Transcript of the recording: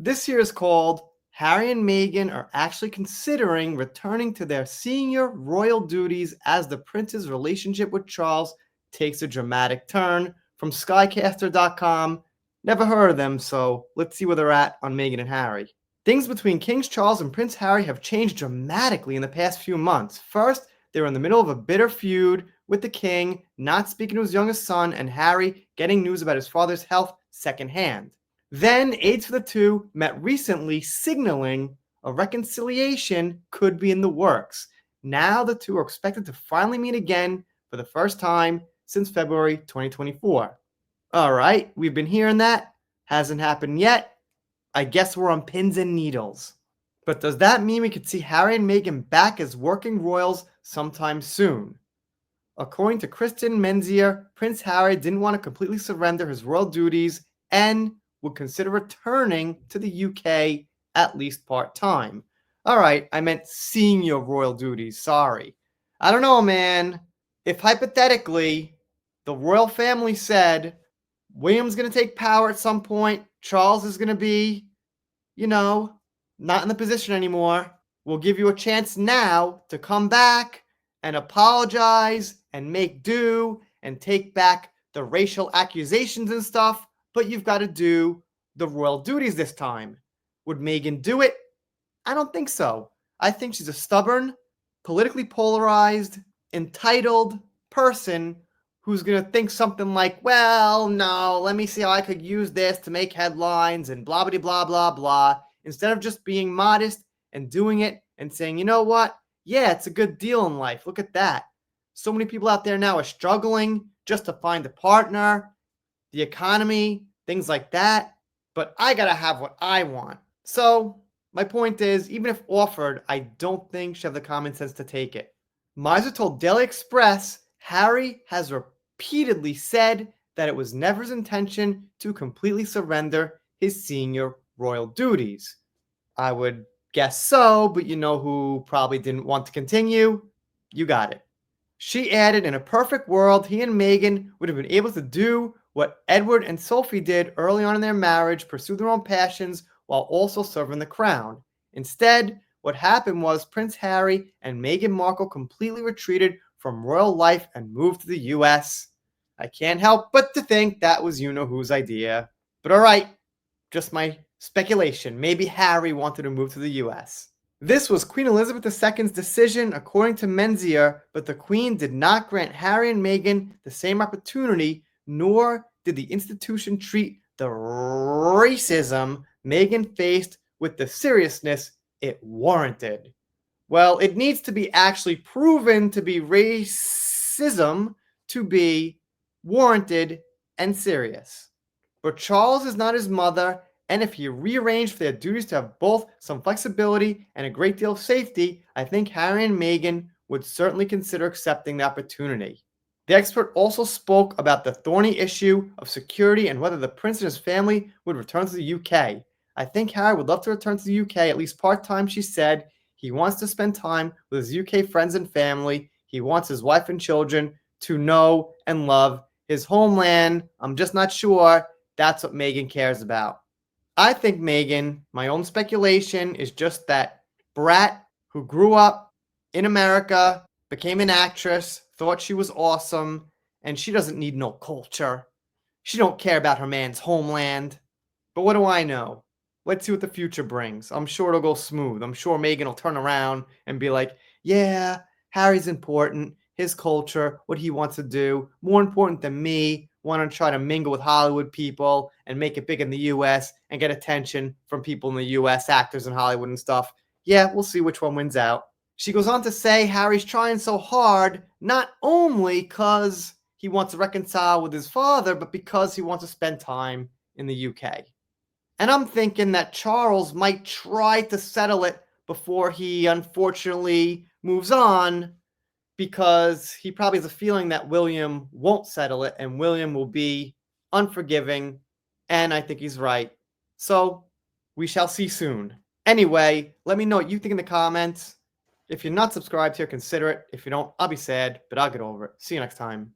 This year is called Harry and Meghan are actually considering returning to their senior royal duties as the prince's relationship with Charles takes a dramatic turn. From Skycaster.com. Never heard of them, so let's see where they're at on Meghan and Harry. Things between King Charles and Prince Harry have changed dramatically in the past few months. First, they were in the middle of a bitter feud with the king, not speaking to his youngest son, and Harry getting news about his father's health secondhand. Then, aides for the two met recently, signaling a reconciliation could be in the works. Now the two are expected to finally meet again for the first time since February 2024. All right, we've been hearing that. Hasn't happened yet. I guess we're on pins and needles. But does that mean we could see Harry and Meghan back as working royals sometime soon? According to Kristen Menzier, Prince Harry didn't want to completely surrender his royal duties and would consider returning to the UK at least part-time. All right, I meant senior royal duties, sorry. I don't know, man. If hypothetically the royal family said William's going to take power at some point, Charles is going to be, not in the position anymore, we'll give you a chance now to come back and apologize and make do and take back the racial accusations and stuff, but you've got to do the royal duties this time. Would Meghan do it? I don't think so. I think she's a stubborn, politically polarized, entitled person who's going to think something like, well, no, let me see how I could use this to make headlines and blah, blah, blah, blah, blah, instead of just being modest and doing it and saying, you know what? Yeah, it's a good deal in life. Look at that. So many people out there now are struggling just to find a partner, the economy, things like that. But I got to have what I want. So my point is, even if offered, I don't think she'll have the common sense to take it. Miser told Daily Express Harry has repeatedly said that it was never his intention to completely surrender his senior royal duties. I would guess so, but you know who probably didn't want to continue? You got it. She added, in a perfect world, he and Meghan would have been able to do what Edward and Sophie did early on in their marriage, pursue their own passions while also serving the crown. Instead, what happened was Prince Harry and Meghan Markle completely retreated from royal life and moved to the US. I can't help but to think that was you-know-whose idea. But all right, just my speculation. Maybe Harry wanted to move to the US. This was Queen Elizabeth II's decision, according to Menzier, but the Queen did not grant Harry and Meghan the same opportunity, nor did the institution treat the racism Meghan faced with the seriousness it warranted. Well, it needs to be actually proven to be racism to be warranted and serious. But Charles is not his mother, and if he rearranged for their duties to have both some flexibility and a great deal of safety, I think Harry and Meghan would certainly consider accepting the opportunity. The expert also spoke about the thorny issue of security and whether the prince and his family would return to the UK. I think Harry would love to return to the UK, at least part-time, she said. He wants to spend time with his UK friends and family. He wants his wife and children to know and love his homeland. I'm just not sure that's what Meghan cares about. I think Meghan, my own speculation, is just that brat who grew up in America, became an actress, thought she was awesome, and she doesn't need no culture. She don't care about her man's homeland. But what do I know? Let's see what the future brings. I'm sure it'll go smooth. I'm sure Meghan will turn around and be like, yeah, Harry's important, his culture, what he wants to do, more important than me, want to try to mingle with Hollywood people and make it big in the US and get attention from people in the US, actors in Hollywood and stuff. Yeah, we'll see which one wins out. She goes on to say Harry's trying so hard, not only because he wants to reconcile with his father, but because he wants to spend time in the UK. And I'm thinking that Charles might try to settle it before he unfortunately moves on, because he probably has a feeling that William won't settle it and William will be unforgiving, and I think he's right. So we shall see soon. Anyway, let me know what you think in the comments. If you're not subscribed here, consider it. If you don't, I'll be sad, but I'll get over it. See you next time.